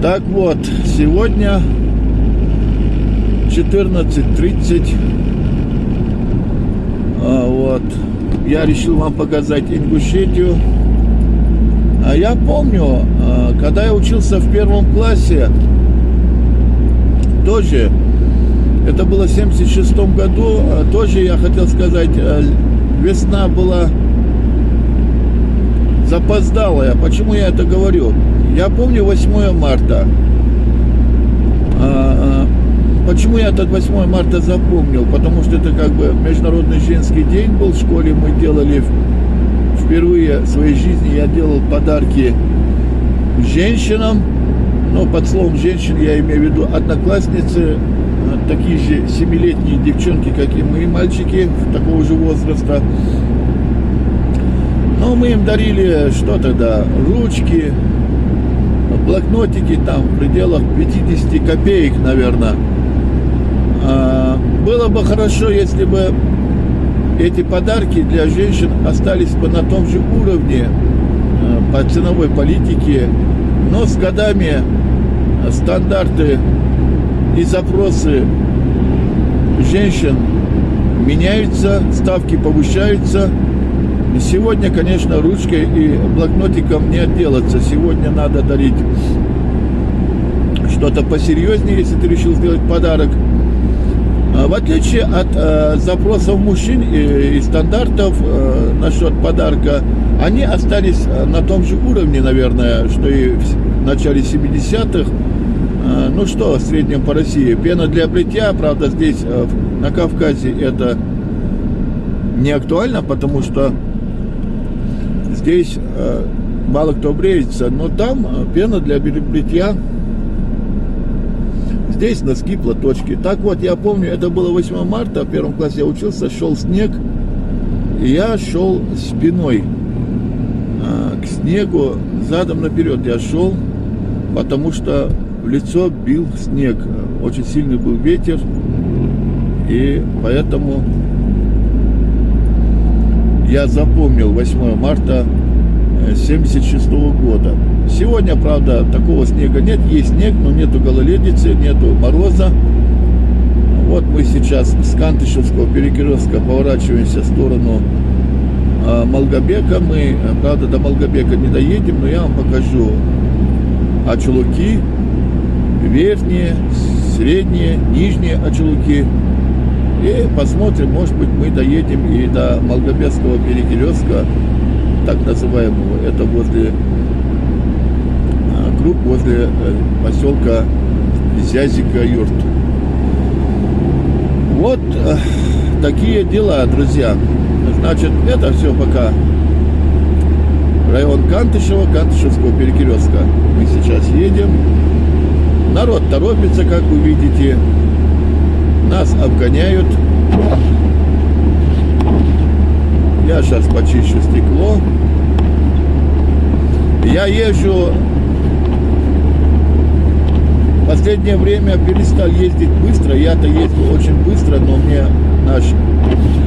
Так вот, сегодня 14:30. Вот. Я решил вам показать Ингушетию. А я помню, когда я учился в первом классе, тоже, это было в 76 году, тоже, я хотел сказать, весна была запоздалая. Почему я это говорю? Я помню 8 марта. Почему я этот 8 марта запомнил? Потому что это как бы Международный женский день был в школе. Мы делали впервые в своей жизни, я делал подарки женщинам. Но под словом женщин я имею в виду одноклассницы, такие же 7-летние девчонки, как и мы, мальчики такого же возраста. Но мы им дарили что тогда? Ручки, блокнотики там в пределах 50 копеек, наверное. Было бы хорошо, если бы эти подарки для женщин остались бы на том же уровне по ценовой политике, но с годами стандарты и запросы женщин меняются, ставки повышаются. Сегодня, конечно, ручкой и блокнотиком не отделаться. Сегодня надо дарить что-то посерьезнее, если ты решил сделать подарок. В отличие от запросов мужчин и стандартов насчет подарка, они остались на том же уровне, наверное, что и в начале 70-х. Ну что, в среднем по России. Пена для бритья, правда, здесь на Кавказе это не актуально, потому что здесь мало кто бреется, но там пена для бритья. Здесь носки, платочки. Так вот, я помню, это было 8 марта, в первом классе я учился, шел снег, и я шел спиной к снегу, задом наперед я шел, потому что в лицо бил снег. Очень сильный был ветер, и поэтому я запомнил 8 марта 76 года. Сегодня, правда, такого снега нет. Есть снег, но нету гололедицы, нету мороза. Вот мы сейчас с Кантышевского перекрестка поворачиваемся в сторону Малгобека. Мы, правда, до Малгобека не доедем, но я вам покажу Ачулуки, верхние, средние, нижние Ачулуки. И посмотрим, может быть, мы доедем и до Малгобекского перекрестка, так называемого. Это возле круг, возле поселка Зязика-Юрт. Вот такие дела, друзья. Значит, это все пока район Кантышева, Кантышевского перекрестка. Мы сейчас едем. Народ торопится, как вы видите. Нас обгоняют. Я сейчас почищу стекло. Я езжу. В последнее время перестал ездить быстро. Я-то ездил очень быстро, но мне наш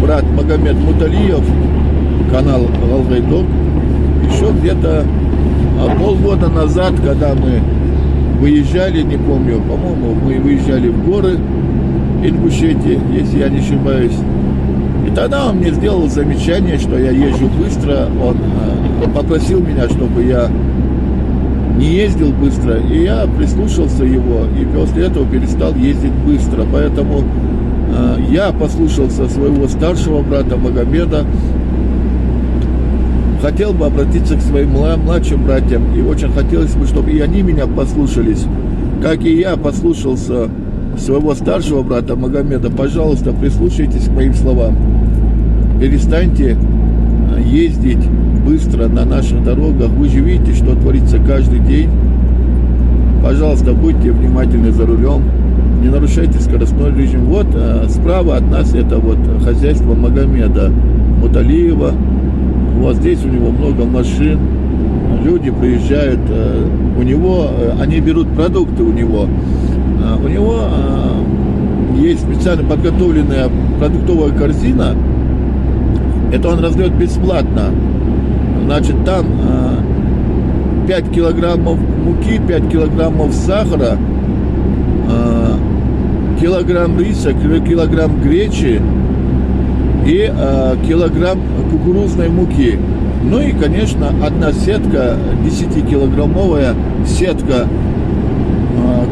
брат Магомед Муталиев, канал Алгайдог, еще где-то полгода назад, когда мы выезжали, не помню, по-моему, мы выезжали в горы Ингушетии, если я не ошибаюсь. И тогда он мне сделал замечание, что я езжу быстро. Он попросил меня, чтобы я не ездил быстро, и я прислушался его, и после этого перестал ездить быстро. Поэтому я послушался своего старшего брата Магомеда. Хотел бы обратиться к своим младшим братьям, и очень хотелось бы, чтобы и они меня послушались, как и я послушался своего старшего брата Магомеда. Пожалуйста, прислушайтесь к моим словам. Перестаньте ездить быстро на наших дорогах. Вы же видите, что творится каждый день. Пожалуйста, будьте внимательны за рулем. Не нарушайте скоростной режим. Вот справа от нас это вот хозяйство Магомеда Муталиева. Вот здесь у него много машин. Люди приезжают. У него, они берут продукты у него. У него есть специально подготовленная продуктовая корзина. Это он раздает бесплатно. Значит, там 5 килограммов муки, 5 килограммов сахара, килограмм риса, килограмм гречи и килограмм кукурузной муки. Ну и, конечно, одна сетка, 10-килограммовая сетка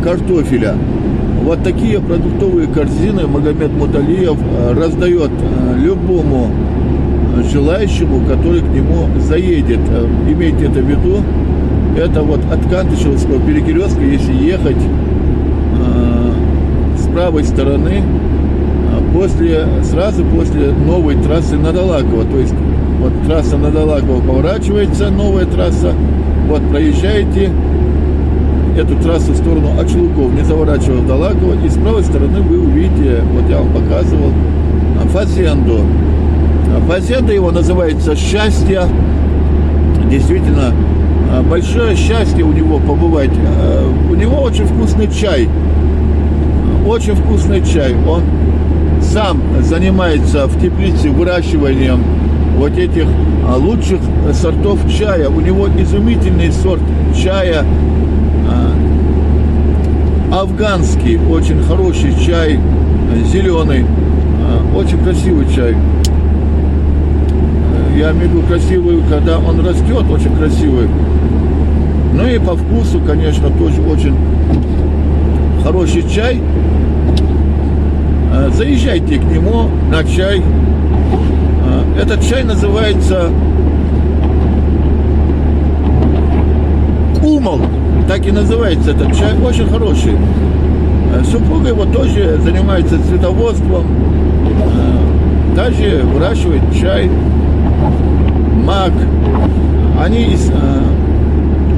картофеля. Вот такие продуктовые корзины Магомед Муталиев раздает любому желающему, который к нему заедет. Имейте это в виду. Это вот от Кантышевского перекрестка, если ехать с правой стороны, сразу после новой трассы Надалакова. То есть вот трасса Надалакова поворачивается, новая трасса. Вот проезжаете эту трассу в сторону Ачлуков, не заворачивая в Далаково, и с правой стороны вы увидите, вот я вам показывал, фазенду. Фазенда его называется «Счастье». Действительно, большое счастье у него побывать. У него очень вкусный чай. Очень вкусный чай. Он сам занимается в теплице выращиванием вот этих лучших сортов чая. У него изумительный сорт чая, афганский, очень хороший чай, зеленый, очень красивый чай. Я имею в виду красивый, когда он растет, очень красивый. Ну и по вкусу, конечно, тоже очень хороший чай. Заезжайте к нему на чай. Этот чай называется Кумал. Так и называется этот чай. Очень хороший. Супруга его тоже занимается цветоводством. Также выращивает чай, мак. Они из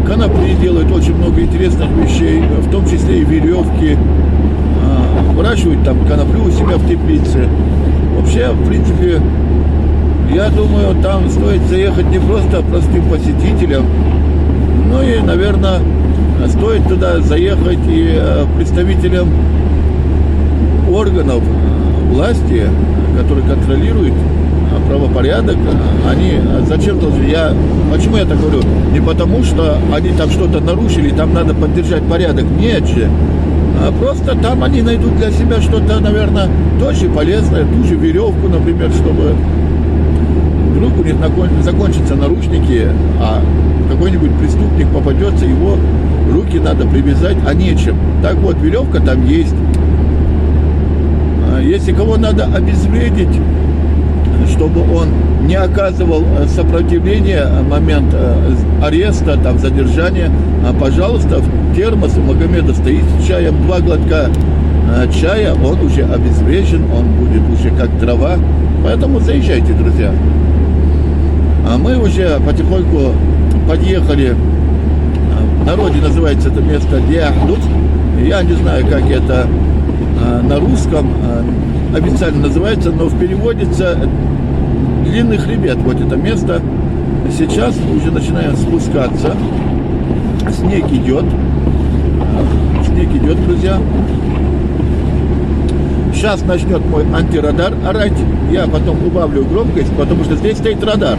конопли делают очень много интересных вещей, в том числе и веревки. Выращивают там коноплю у себя в теплице. Вообще, в принципе, я думаю, там стоит заехать не просто простым посетителям, но и, наверное, стоит туда заехать и представителям органов власти, которые контролируют правопорядок. Они зачем должны? Почему я так говорю? Не потому, что они там что-то нарушили, там надо поддержать порядок. Нет же. Просто там они найдут для себя что-то, наверное, тоже полезное, ту же веревку, например, чтобы вдруг у них закончатся наручники, а какой-нибудь преступник попадется, его руки надо привязать, а нечем. Так вот, веревка там есть. Если кого надо обезвредить, чтобы он не оказывал сопротивления в момент ареста, там, задержания, пожалуйста, в термос у Магомеда стоит с чаем, 2 глотка чая, он уже обезврежен, он будет уже как трава. Поэтому заезжайте, друзья. А мы уже потихоньку подъехали. В народе называется это место Диахдух. Я не знаю, как это на русском официально называется, но переводится длинный хребет. Вот это место. Сейчас уже начинаем спускаться. Снег идет. Снег идет, друзья. Сейчас начнет мой антирадар орать. Я потом убавлю громкость, потому что здесь стоит радар.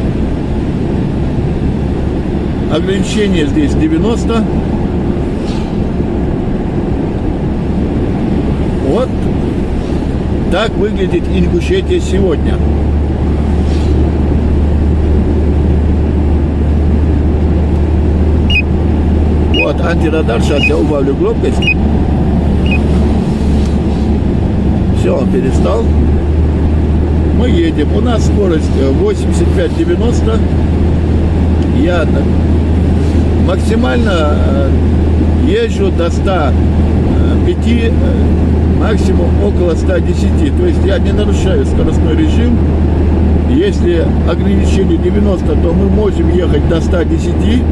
Ограничение здесь 90. Вот так выглядит Ингушетия сегодня. Вот антирадар. Сейчас я убавлю громкость. Все, он перестал. Мы едем. У нас скорость 85-90. Я максимально езжу до 105, максимум около 110. То есть я не нарушаю скоростной режим. Если ограничение 90, то мы можем ехать до 110.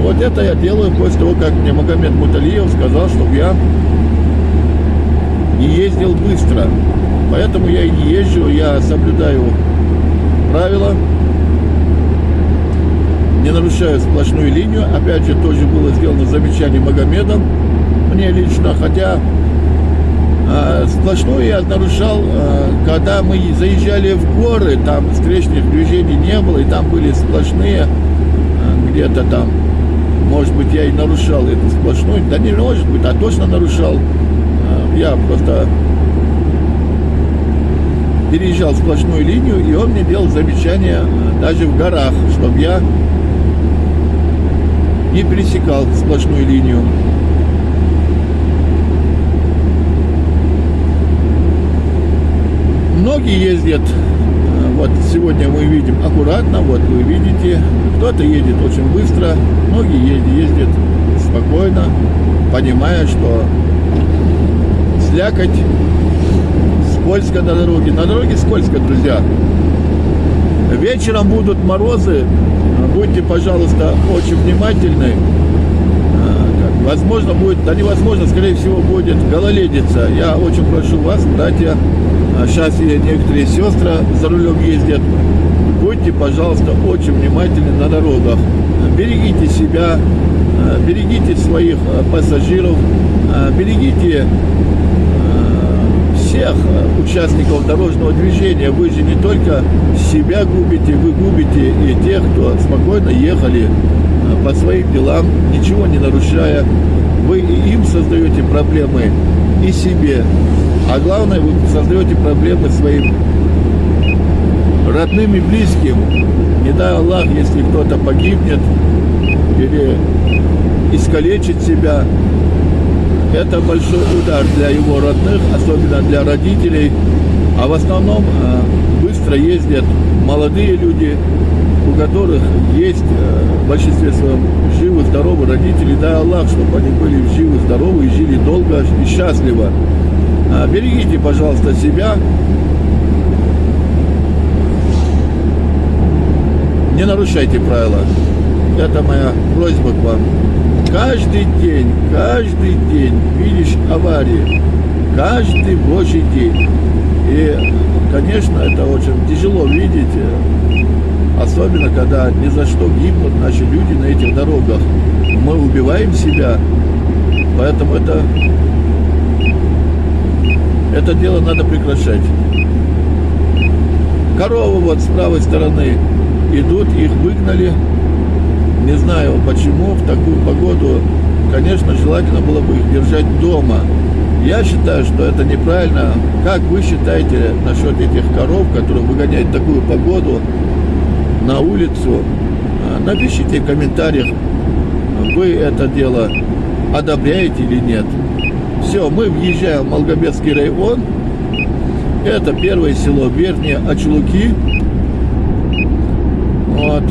Вот это я делаю после того, как мне Магомед Муталиев сказал, чтобы я не ездил быстро. Поэтому я и не езжу, я соблюдаю правила, не нарушаю сплошную линию. Опять же, тоже было сделано замечание Магомедом мне лично, хотя сплошную я нарушал, когда мы заезжали в горы, там встречных движений не было, и там были сплошные, где-то там, может быть, я и нарушал эту сплошную, да не может быть, а точно нарушал. Я просто переезжал сплошную линию, и он мне делал замечания даже в горах, чтобы я не пересекал сплошную линию. Многие ездят, вот сегодня мы видим аккуратно, вот вы видите, кто-то едет очень быстро, многие ездят спокойно, понимая, что слякоть, скользко на дороге. На дороге скользко, друзья. Вечером будут морозы, будьте, пожалуйста, очень внимательны. Возможно будет, да невозможно, скорее всего будет гололедица. Я очень прошу вас, братья, сейчас и некоторые сестры за рулем ездят. Будьте, пожалуйста, очень внимательны на дорогах. Берегите себя, берегите своих пассажиров, берегите всех участников дорожного движения. Вы же не только себя губите, вы губите и тех, кто спокойно ехали по своим делам, ничего не нарушая. Вы и им создаете проблемы, и себе. А главное, вы создаете проблемы своим родным и близким. Не дай Аллах, если кто-то погибнет или искалечит себя, это большой удар для его родных, особенно для родителей. А в основном быстро ездят молодые люди, у которых есть в большинстве своем живы, здоровы родители. Дай Аллах, чтобы они были живы, здоровы и жили долго и счастливо. Берегите, пожалуйста, себя. Не нарушайте правила. Это моя просьба к вам. Каждый день видишь аварии. Каждый божий день. И, конечно, это очень тяжело видеть. Особенно, когда ни за что гибнут наши люди на этих дорогах. Мы убиваем себя. Поэтому это дело надо прекращать. Коровы вот с правой стороны идут, их выгнали. Не знаю почему в такую погоду. Конечно, желательно было бы их держать дома. Я считаю, что это неправильно. Как вы считаете насчет этих коров, которые выгоняют в такую погоду на улицу? Напишите в комментариях, вы это дело одобряете или нет. Все, мы въезжаем в Малгобекский район. Это первое село Верхние Ачулуки. Вот.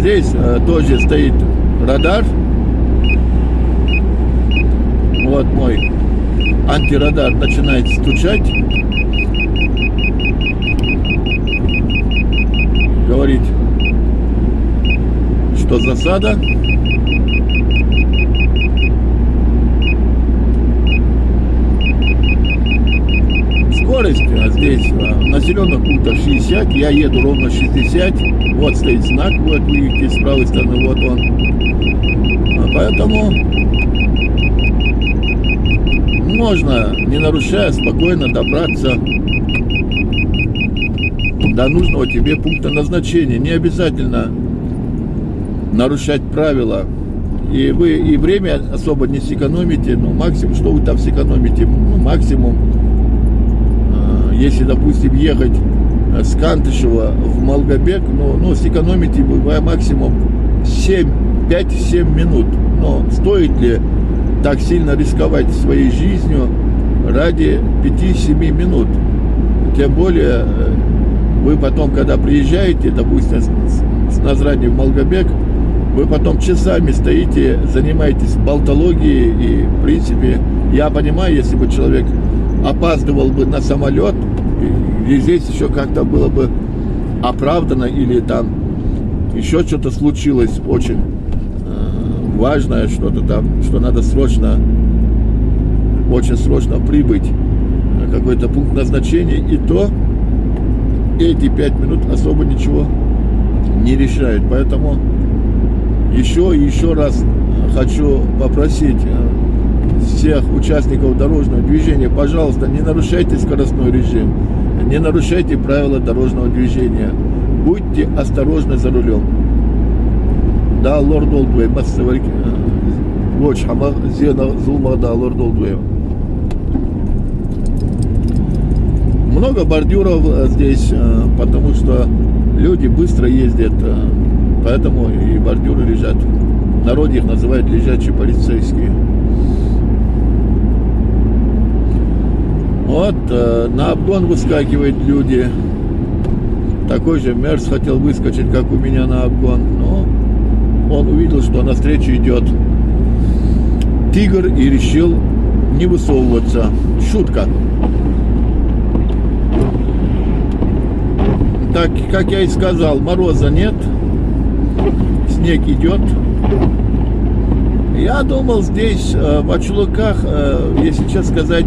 Здесь тоже стоит радар. Вот мой антирадар начинает стучать. Говорит, что засада. Скорость здесь в населенных пунктах 60, я еду ровно 60. Вот стоит знак, вот видите, с правой стороны, вот он. Поэтому можно, не нарушая, спокойно добраться до нужного тебе пункта назначения. Не обязательно нарушать правила. И вы и время особо не сэкономите. Ну, максимум, что вы там сэкономите? Ну, максимум, если, допустим, ехать с Кантышева в Малгобек, ну, сэкономите вы максимум 5-7 минут. Но стоит ли так сильно рисковать своей жизнью ради 5-7 минут? Тем более, вы потом, когда приезжаете, допустим, с Назрани в Малгобек, вы потом часами стоите, занимаетесь болтологией, и, в принципе, я понимаю, если бы человек опаздывал бы на самолет, и здесь еще как-то было бы оправдано, или там еще что-то случилось очень важное, что-то там, что надо срочно, очень срочно прибыть на какой-то пункт назначения, и то эти 5 минут особо ничего не решают. Поэтому еще и еще раз хочу попросить всех участников дорожного движения, пожалуйста, не нарушайте скоростной режим, не нарушайте правила дорожного движения. будьте осторожны за рулем. Да, лорд Олдвей, Хама Зена Зулма, да, лорд Олдвей. Много бордюров здесь, потому что люди быстро ездят, поэтому и бордюры лежат. В народе их называют лежачие полицейские. Вот на обгон выскакивают люди. Такой же Мерс хотел выскочить, как у меня на обгон, но он увидел, что навстречу идет тигр и решил не высовываться. Шутка. Так, как я и сказал, мороза нет, снег идет. Я думал, здесь в Ачулыках, если честно сказать,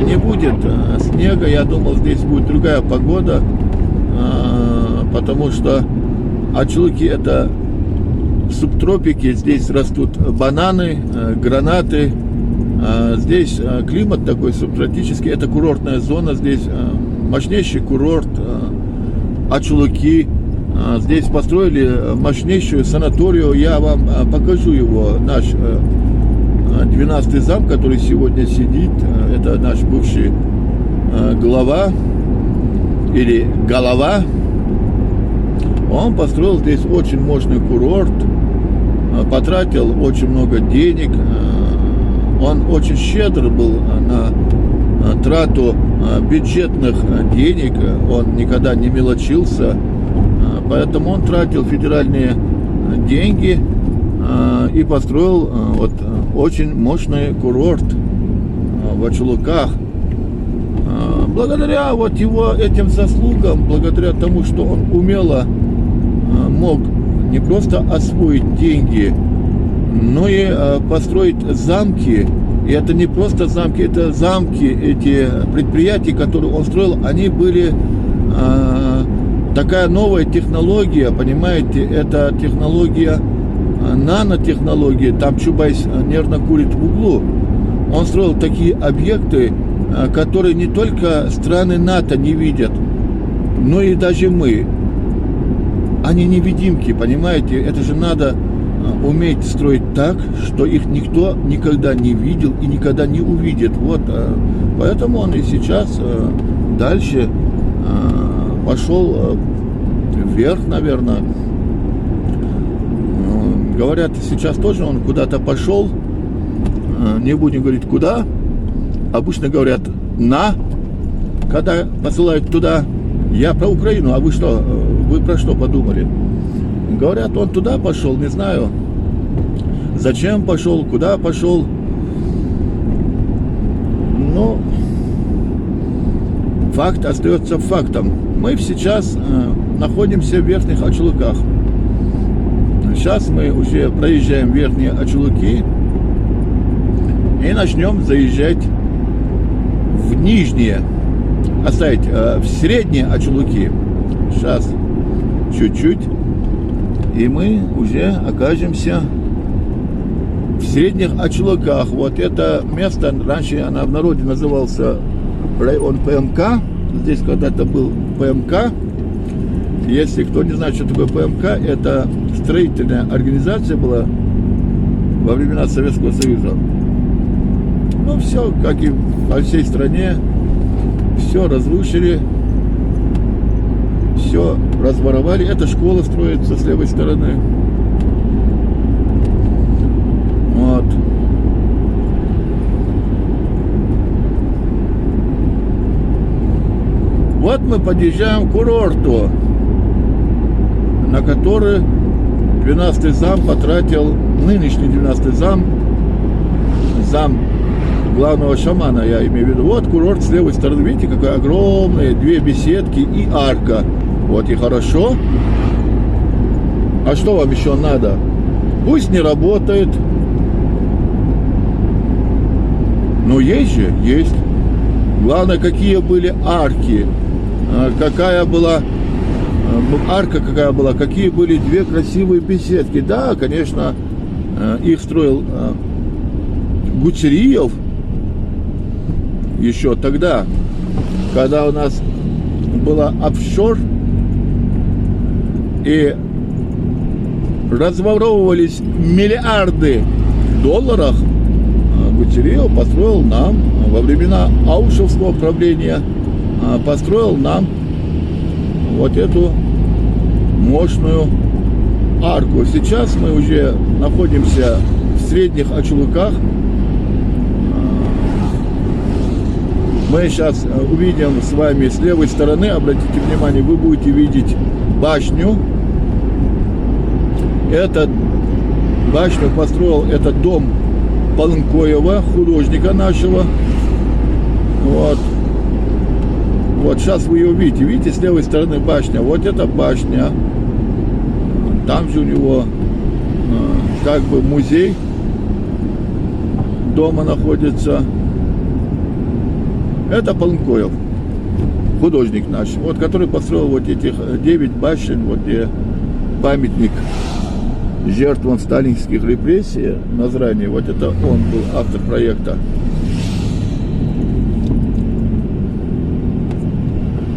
не будет снега. Я думал, здесь будет другая погода, потому что Ачулыки — это субтропики, здесь растут бананы, гранаты. Здесь климат такой субтропический, это курортная зона, здесь мощнейший курорт Ачулыки. Здесь построили мощнейшую санаторию. Я вам покажу его, наш 12-й зам, который сегодня сидит. Это наш бывший глава или голова. Он построил здесь очень мощный курорт, потратил очень много денег. Он очень щедр был на трату бюджетных денег, он никогда не мелочился, поэтому он тратил федеральные деньги и построил вот очень мощный курорт в Ачулыках. Благодаря вот его этим заслугам, благодаря тому, что он умело мог не просто освоить деньги, но и построить замки. И это не просто замки, это замки, эти предприятия, которые он строил, они были такая новая технология, понимаете, это технология, нанотехнология, там Чубайс нервно курит в углу. Он строил такие объекты, которые не только страны НАТО не видят, но и даже мы. Они невидимки, понимаете, это же надо уметь строить так, что их никто никогда не видел и никогда не увидит. Вот, поэтому он и сейчас дальше пошел вверх, наверное. Говорят, сейчас тоже он куда-то пошел, не будем говорить куда. Обычно говорят когда посылают туда. Я про Украину, а вы что? Вы про что подумали? Говорят, он туда пошел, не знаю, зачем пошел, куда пошел. Но факт остается фактом. Мы сейчас находимся в Верхних Ачулыках. Сейчас мы уже проезжаем Верхние Ачулыки и начнем заезжать в Нижние, оставить в Средние Ачулыки. Сейчас чуть-чуть, и мы уже окажемся в Средних Ачулыках. Вот это место, раньше она в народе назывался район ПМК. Здесь когда-то был ПМК. Если кто не знает, что такое ПМК, это строительная организация была во времена Советского Союза. Ну, все, как и по всей стране, все разрушили, все разворовали. Эта школа строится с левой стороны. Вот. Вот мы подъезжаем к курорту, на который 12-й зам потратил, нынешний 12-й зам главного шамана, я имею в виду. Вот курорт с левой стороны, видите, какая огромная, 2 беседки и арка. Вот и хорошо. А что вам еще надо? Пусть не работает. Но есть же, есть. Главное, какие были арки. Какая была арка, какая была, какие были 2 красивые беседки. Да, конечно, их строил Гуцериев еще тогда, когда у нас была офшор и разворовывались миллиарды долларов, Гутерреев построил нам во времена Аушевского правления, построил нам вот эту мощную арку. Сейчас мы уже находимся в Средних Ачулыках. Мы сейчас увидим с вами с левой стороны, обратите внимание, вы будете видеть башню. Эту башню построил этот дом Паленкоева, художника нашего. Вот. Вот сейчас вы ее увидите. Видите, с левой стороны башня. Вот эта башня. Там же у него как бы музей дома находится. Это Паленкоев, художник наш, вот, который построил вот этих 9 башен, вот где памятник жертвам сталинских репрессий на Зране. Вот это он был автор проекта.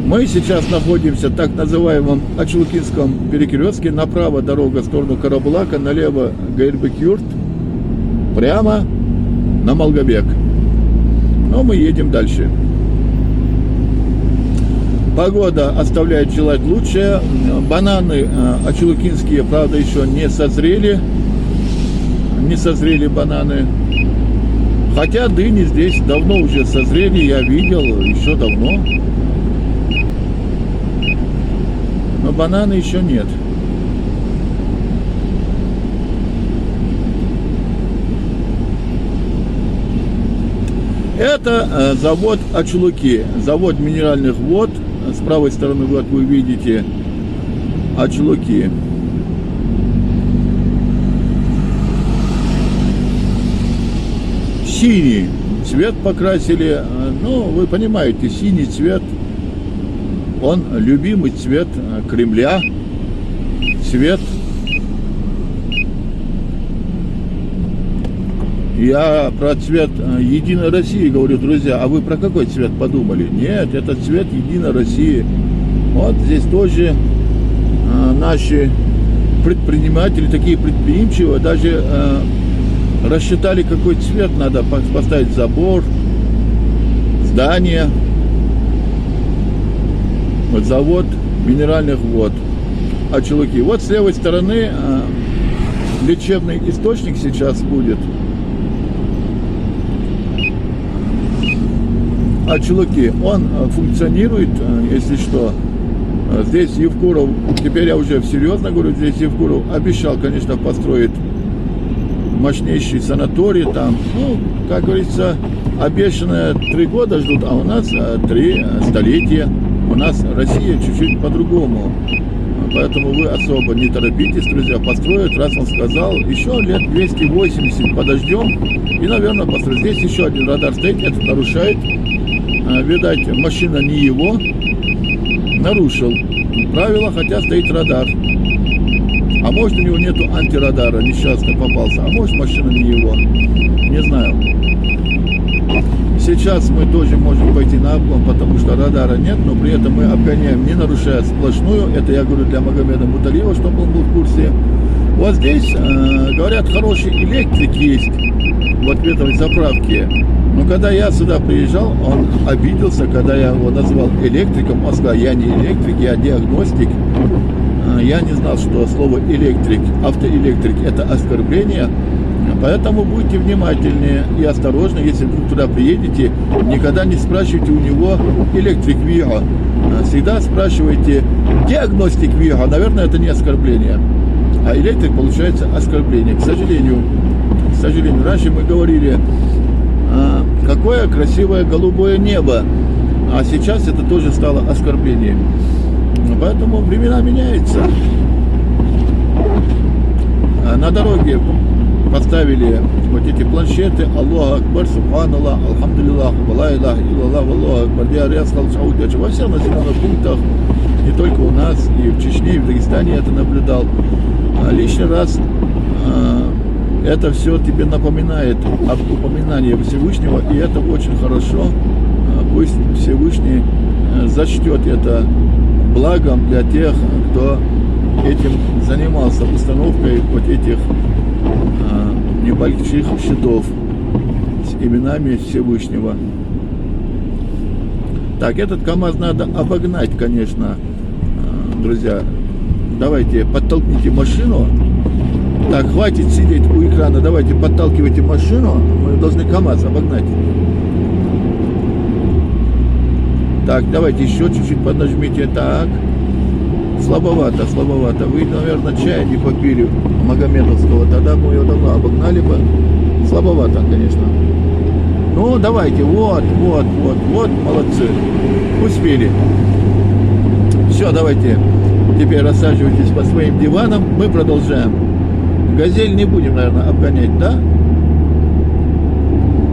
Мы сейчас находимся в так называемом Ачулыкинском перекрестке. Направо дорога в сторону Карабулака, налево Гайрбек-Юрт, прямо на Малгобек. Но мы едем дальше. Погода оставляет желать лучшее. Бананы ачулыкинские, правда, еще не созрели. Не созрели бананы. Хотя дыни здесь давно уже созрели, я видел, еще давно. Но бананы еще нет. Это завод Ачулыки, завод минеральных вод. С правой стороны вот вы видите Ачулыки. Синий цвет покрасили. Ну, вы понимаете, синий цвет, он любимый цвет Кремля. Цвет. Я про цвет Единой России говорю, друзья, а вы про какой цвет подумали? Нет, это цвет Единой России. Вот здесь тоже наши предприниматели, такие предприимчивые, даже рассчитали, какой цвет надо поставить забор, здание. Вот завод минеральных вод Ачулыки. Вот с левой стороны лечебный источник сейчас будет. Ачулыки, он функционирует, если что. Здесь Евкуров, теперь я уже серьезно говорю, здесь Евкуров обещал, конечно, построить мощнейший санаторий там. Ну, как говорится, обещанные 3 года ждут, а у нас 3 столетия. У нас Россия чуть-чуть по-другому. Поэтому вы особо не торопитесь, друзья, построят, раз он сказал, еще лет 280 подождем и, наверное, построят. Здесь еще один радар стоит, это нарушает. Видать, машина не его, нарушил правила, хотя стоит радар. А может, у него нету антирадара, несчастно попался, а может, машина не его, не знаю. Сейчас мы тоже можем пойти на обгон, потому что радара нет, но при этом мы обгоняем, не нарушая сплошную. Это я говорю для Магомеда Муталиева, чтобы он был в курсе. Вот здесь, говорят, хороший электрик есть, вот в этой заправке. Но когда я сюда приезжал, он обиделся, когда я его назвал электриком. Он сказал, я не электрик, я диагностик. Я не знал, что слово электрик, автоэлектрик – это оскорбление. Поэтому будьте внимательнее и осторожны, если вдруг туда приедете. Никогда не спрашивайте у него электрик ВИГО. Всегда спрашивайте диагностик ВИГО. Наверное, это не оскорбление. А электрик получается оскорбление. К сожалению, раньше мы говорили, какое красивое голубое небо. А сейчас это тоже стало оскорблением. Поэтому времена меняются. На дороге поставили вот эти планшеты. Аллаху Акбар, Субханаллах, Алхамдулиллах, Ла Илляха Илляллах, Аллаху Акбар, Диарес, Халшаудич. Во всех населенных пунктах, не только у нас, и в Чечне, и в Дагестане я это наблюдал. Лишний раз это все тебе напоминает об упоминании Всевышнего, и это очень хорошо. Пусть Всевышний зачтет это благом для тех, кто этим занимался, установкой вот этих небольших щитов с именами Всевышнего. Так, этот КамАЗ надо обогнать, конечно, друзья. Давайте подтолкните машину. Так, хватит сидеть у экрана, давайте подталкивайте машину. Мы должны КамАЗ обогнать. Так, давайте еще чуть-чуть поднажмите. Так, слабовато, слабовато. Вы, наверное, чая не попили Магомедовского. Тогда мы его давно обогнали бы. Слабовато, конечно. Ну, давайте, вот, молодцы. Успели. Все, давайте. Теперь рассаживайтесь по своим диванам. Мы продолжаем. Газель не будем, наверное, обгонять, да?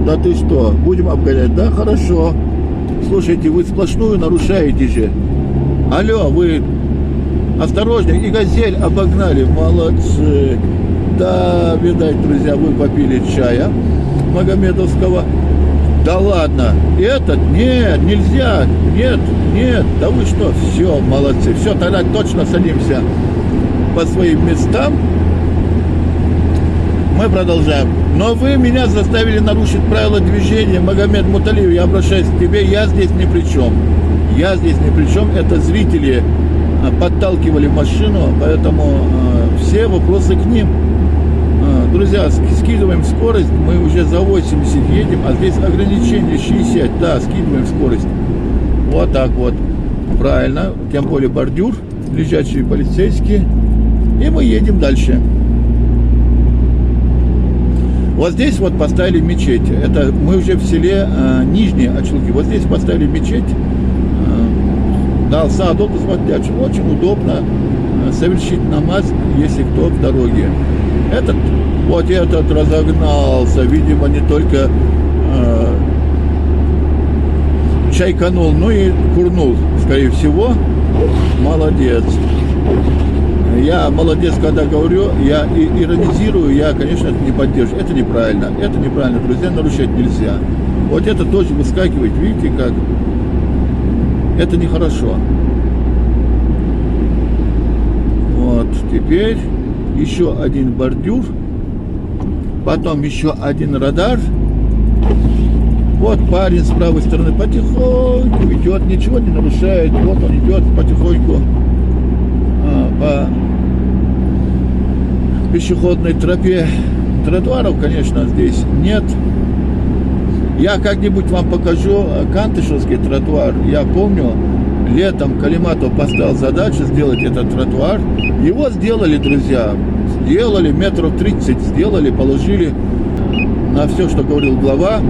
Да ты что? Будем обгонять, да? Хорошо. Слушайте, вы сплошную нарушаете же. Алло, вы осторожнее. И газель обогнали. Молодцы. Да, видать, друзья, вы попили чая Магомедовского. Да ладно. Этот? Нет, нельзя. Нет. Да вы что? Все, молодцы. Все, тогда точно садимся по своим местам. Мы продолжаем. Но вы меня заставили нарушить правила движения, Магомед Муталиев. Я обращаюсь к тебе, я здесь ни при чем. Я здесь ни при чем. Это зрители подталкивали машину, поэтому все вопросы к ним. Друзья, скидываем скорость, мы уже за 80 едем, а здесь ограничение 60. Да, скидываем скорость. Вот так вот. Правильно. Тем более бордюр, лежачие полицейские. И мы едем дальше. Вот здесь вот поставили мечеть. Это мы уже в селе Нижние Ачулки. Вот здесь поставили мечеть. Дал садок, смотрите, очень удобно совершить намаз, если кто в дороге. Этот разогнался, видимо, не только чайканул, но и курнул, скорее всего. Молодец. Я молодец, когда говорю, я иронизирую, я, конечно, это не поддерживаю. Это неправильно. Это неправильно, друзья, нарушать нельзя. Вот это тоже выскакивает, видите, как? Это нехорошо. Вот, теперь еще один бордюр. Потом еще один радар. Вот парень с правой стороны потихоньку идет, ничего не нарушает. Вот он идет потихоньку по пешеходной тропе. Тротуаров, конечно, здесь нет. Я как-нибудь вам покажу Кантышевский тротуар. Я помню, летом Калиматов поставил задачу сделать этот тротуар. Его сделали, друзья. Сделали, метров 30 сделали, положили на все, что говорил глава.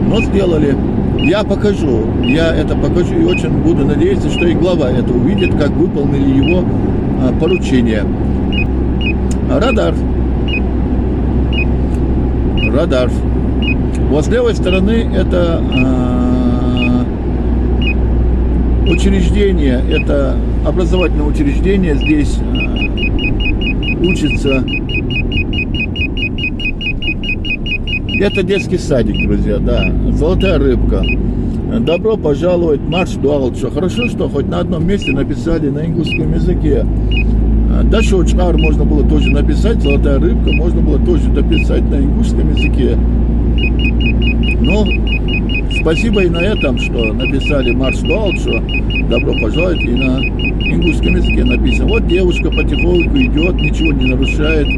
Но сделали. Я покажу. Я это покажу и очень буду надеяться, что и глава это увидит, как выполнили его поручение. Радар. Радар. Вот с левой стороны это учреждение, это образовательное учреждение. Здесь учится. Это детский садик, друзья, да. Золотая рыбка. Добро пожаловать в марш Дуалчо. Хорошо, что хоть на одном месте написали на ингушском языке. Дашочкар можно было тоже написать, золотая рыбка можно было тоже дописать на ингушском языке. Но спасибо и на этом, что написали марш Дуалчо. Добро пожаловать, и на ингушском языке написано. Вот девушка потихоньку идет, ничего не нарушает.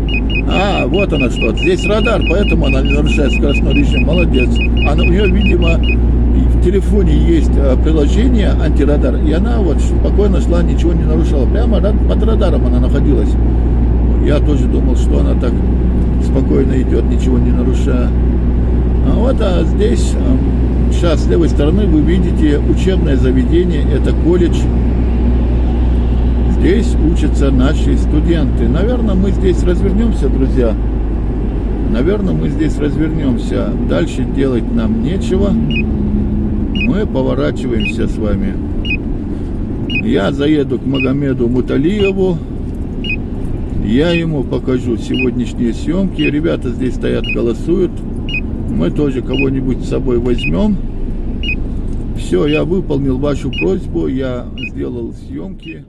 А, вот она что. Здесь радар, поэтому она не нарушает скоростной режим. Молодец. У нее, видимо, в телефоне есть приложение антирадар, и она вот спокойно шла, ничего не нарушала. Прямо под радаром она находилась. Я тоже думал, что она так спокойно идет, ничего не нарушая. А здесь, сейчас с левой стороны вы видите учебное заведение, это колледж. Здесь учатся наши студенты. Наверное, мы здесь развернемся, друзья. Наверное, мы здесь развернемся. Дальше делать нам нечего. Мы поворачиваемся с вами. Я заеду к Магомеду Муталиеву. Я ему покажу сегодняшние съемки. Ребята здесь стоят, голосуют. Мы тоже кого-нибудь с собой возьмем. Все, я выполнил вашу просьбу. Я сделал съемки.